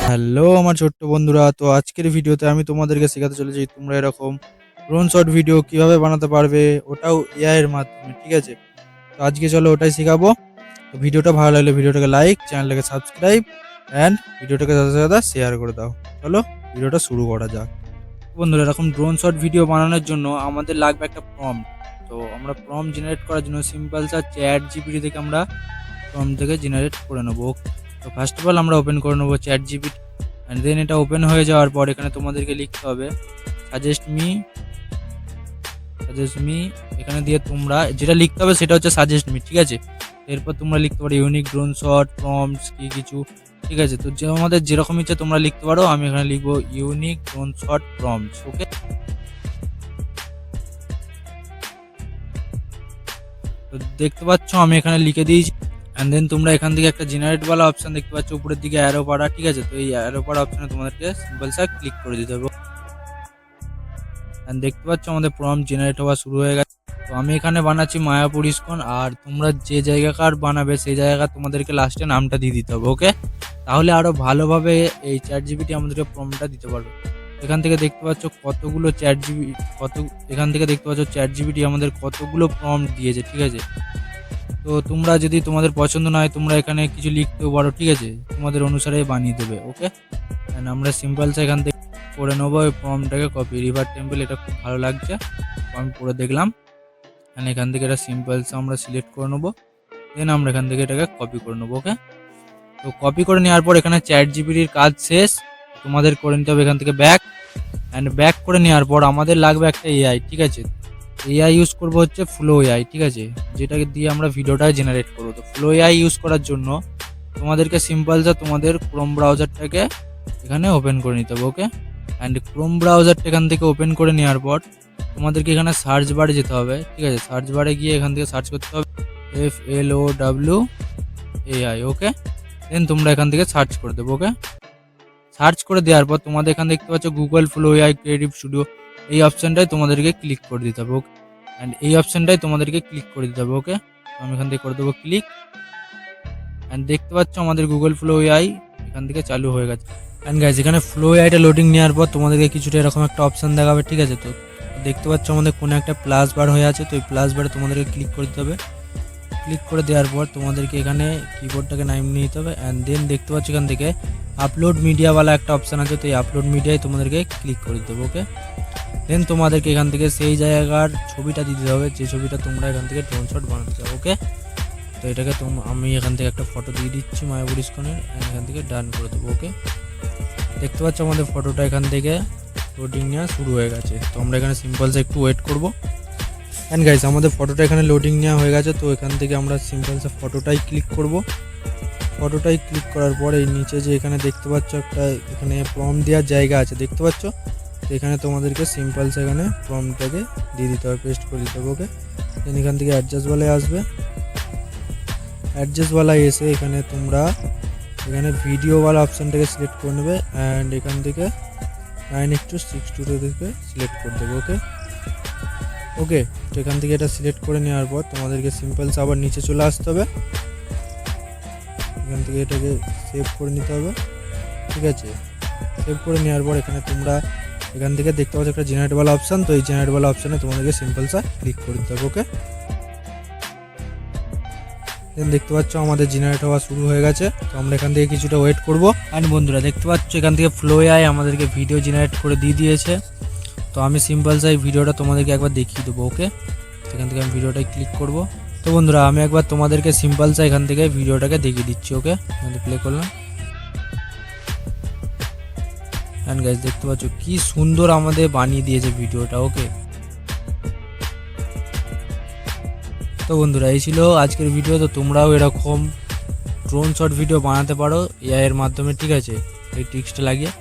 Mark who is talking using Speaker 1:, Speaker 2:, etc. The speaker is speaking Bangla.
Speaker 1: হ্যালো আমার ছোট্ট বন্ধুরা, তো আজকের ভিডিওতে আমি তোমাদেরকে শেখাতে চলেছি তোমরা এরকম ড্রোন শট ভিডিও কিভাবে বানাতে পারবে, ওটাও এআই এর মাধ্যমে। ঠিক আছে, তো আজকে চলো ওটাই শেখাবো। তো ভিডিওটা ভালো লাগলে ভিডিওটাকে লাইক, চ্যানেলটাকে সাবস্ক্রাইব অ্যান্ড ভিডিওটাকে সাথে সাথে শেয়ার করে দাও। চলো ভিডিওটা শুরু করা যাক। বন্ধুরা, এরকম ড্রোন শট ভিডিও বানানোর জন্য আমাদের লাগবে একটা প্রম্পট। তো আমরা প্রম্পট জেনারেট করার জন্য সিম্পল চ্যাট জিপিটি থেকে আমরা প্রম্পট থেকে জেনারেট করে নেবো। তো ফার্স্ট অফ অল আমরা ওপেন করে নেবো চ্যাট জিপিটি, অ্যান্ড দেন এটা ওপেন হয়ে যাওয়ার পর এখানে তোমাদেরকে লিখতে হবে সাজেস্ট মি। এখানে দিয়ে তোমরা যেটা লিখতে হবে সেটা হচ্ছে সাজেস্ট মি। ঠিক আছে, এরপর তোমরা লিখতে পারো ইউনিক ড্রোন শট প্রম্পটস কি কিছু। ঠিক আছে, তো যে আমাদের যেরকম ইচ্ছে তোমরা লিখতে পারো। আমি এখানে লিখবো ইউনিক ড্রোন শট প্রম্পটস। ওকে, তো দেখতে পাচ্ছ আমি এখানে লিখে দিয়েছি। অ্যান্ড দেন তোমরা এখান থেকে একটা জেনারেট ওয়ালা অপশন দেখতে পাচ্ছ উপরের দিকে অ্যারো পাড়া। ঠিক আছে, তো এই অ্যারো পাড়া অপশনে তোমাদেরকে সিম্পল ক্লিক করে দিতে হবে। দেখতে পাচ্ছ আমাদের প্রম্পট জেনারেট হওয়া শুরু হয়ে গেছে। তো আমি এখানে বানাচ্ছি মায়াপুর ইস্কন, আর তোমরা যে জায়গাকার বানাবে সেই জায়গা তোমাদেরকে লাস্টে নামটা দিয়ে দিতে হবে। ওকে, তাহলে আরো ভালোভাবে এই চ্যাট জিপিটি আমাদেরকে প্রম্পটটা দিতে পারবে। এখান থেকে দেখতে পাচ্ছ কতগুলো এখান থেকে দেখতে পাচ্ছ চ্যাট জিপিটি আমাদের কতগুলো প্রম্পট দিয়েছে। ঠিক আছে, তো তোমরা যদি তোমাদের পছন্দ না হয় তোমরা এখানে কিছু লিখতেও পারো। ঠিক আছে, তোমাদের অনুসারে বানিয়ে দেবে। ওকে, আমরা সিম্পল এখান থেকে করে নেবো ওই প্রম্পটটাকে কপি। রিভার টেম্পল, এটা খুব ভালো লাগছে, আমি পরে দেখলাম। এখান থেকে এটা সিম্পলস আমরা সিলেক্ট করে নেবো, দেন আমরা এখান থেকে এটাকে কপি করে নেবো। ওকে, তো কপি করে নেওয়ার পর এখানে চ্যাট জিপিটির কাজ শেষ, তোমাদের করে নিতে হবে এখান থেকে ব্যাক করে নেওয়ার পর আমাদের লাগবে একটা এআই। ঠিক আছে, এআই ইউজ করবো হচ্ছে ফ্লো এআই। ঠিক আছে, যেটাকে দিয়ে আমরা ভিডিওটা জেনারেট করবো। তো ফ্লো এআই ইউজ করার জন্য তোমাদেরকে তোমাদের ক্রোম ব্রাউজারটাকে এখানে ওপেন করে নিতে হবে। ওকে, অ্যান্ড ক্রোম ব্রাউজারটা এখান থেকে ওপেন করে নেওয়ার পর তোমাদেরকে এখানে সার্চ বারে যেতে হবে। ঠিক আছে, সার্চ বারে গিয়ে এখান থেকে সার্চ করতে হবে FLOWAI। ওকে, দেন তোমরা এখান থেকে সার্চ করে দেবো। ওকে, সার্চ করে দেওয়ার পর তোমাদের এখানে দেখতে পাচ্ছ Google flow AI creative studio, এই অপশানটাই তোমাদেরকে ক্লিক করে দিতে হবে। ওকে, অ্যান্ড এই অপশানটাই তোমাদেরকে ক্লিক করে দিতে হবে। ওকে, আমি এখান থেকে করে দেবো ক্লিক, অ্যান্ড দেখতে পাচ্ছ আমাদের গুগল ফ্লো এআই এখান থেকে চালু হয়ে গেছে। অ্যান্ড গাইজ, এখানে ফ্লো এআইটা লোডিং নেওয়ার পর তোমাদেরকে কিছুটা এরকম একটা অপশান দেখাবে। ঠিক আছে, তো দেখতে পাচ্ছ আমাদের কোনো একটা প্লাস বার হয়ে আছে, তো এই প্লাস বারে তোমাদেরকে ক্লিক করে দিতে হবে। ক্লিক করে দেওয়ার পর তোমাদেরকে এখানে কিবোর্ডটাকে নামিয়ে নিতে হবে। অ্যান্ড দেন দেখতে পাচ্ছ এখান থেকে আপলোড মিডিয়াওয়ালা একটা অপশান আছে, তো এই আপলোড মিডিয়ায় তোমাদেরকে ক্লিক করে দিতে হবে। ওকে, দেন তোমাদেরকে এখান থেকে সেই জায়গার ছবিটা দিতে হবে যে ছবিটা তোমরা এখান থেকে ড্রোন শট বানাতে চাও। ওকে, তো এটাকে আমি এখান থেকে একটা ফটো দিয়ে দিচ্ছি মায়াপুর ইস্কনের, এখান থেকে ডান করে দেবো। ওকে, দেখতে পাচ্ছ আমাদের ফটোটা এখান থেকে লোডিং নেওয়া শুরু হয়ে গেছে। তো আমরা এখানে সিম্পলসে একটু ওয়েট করবো। অ্যান্ড গাইজ, আমাদের ফটোটা এখানে লোডিং নেওয়া হয়ে গেছে। তো এখান থেকে আমরা সিম্পলসে ফটোটাই ক্লিক করব। ফটোটাই ক্লিক করার পর এই নিচে যে এখানে দেখতে পাচ্ছ একটা এখানে প্রম্পট দেওয়ার জায়গা আছে, দেখতে পাচ্ছ, তো এখানে তোমাদেরকে সিম্পলস এখানে প্রম্পটটাকে দিয়ে দিতে হবে, পেস্ট করে দিতে হবে। ওকে, দেন এখান থেকে অ্যাডজাস্টওয়ালায় আসবে। অ্যাডজাস্টওয়ালায় এসে এখানে তোমরা এখানে ভিডিওওয়ালা অপশানটাকে সিলেক্ট করে নেবে, অ্যান্ড এখান থেকে 9:6:2 থেকে সিলেক্ট করে দেবে। ওকে, ওকে, তো এখান থেকে এটা সিলেক্ট করে নেওয়ার পর তোমাদেরকে সিম্পলস আবার নিচে চলে আসতে হবে। এখান থেকে এটাকে সেভ করে নিতে হবে। ঠিক আছে, সেভ করে নেওয়ার পর এখানে তোমরা এখান থেকে দেখতে পাচ্ছ একটা জেনারেটওয়ালা অপশান, তো এই জেনারেটওয়ালা অপশানে তোমাদেরকে সিম্পলসা ক্লিক করে দিতে হবে। ওকে, দেন দেখতে পাচ্ছ আমাদের জেনারেট হওয়া শুরু হয়ে গেছে। তো আমরা এখান থেকে কিছুটা ওয়েট করবো। অ্যান্ড বন্ধুরা, দেখতে পাচ্ছ এখান থেকে ফ্লো এআই আমাদেরকে ভিডিও জেনারেট করে দিয়ে দিয়েছে। তো আমি সিম্পলসাই ভিডিওটা তোমাদেরকে একবার দেখিয়ে দেবো। ওকে, এখান থেকে আমি ভিডিওটাই ক্লিক করব। তো বন্ধুরা, আমি একবার তোমাদেরকে সিম্পলসা এখান থেকে ভিডিওটাকে দেখিয়ে দিচ্ছি। ওকে, আমি প্লে করলাম। অ্যান্ড গাইজ, দেখতে পাচ্ছ কি সুন্দর আমাদের বানিয়ে দিয়েছে ভিডিওটা। ওকে, তো বন্ধুরা, এই ছিল আজকের ভিডিও। তো তোমরাও এরকম ড্রোন শট ভিডিও বানাতে পারো এআই এর মাধ্যমে। ঠিক আছে, এই ট্রিক্সটা লাগিয়ে।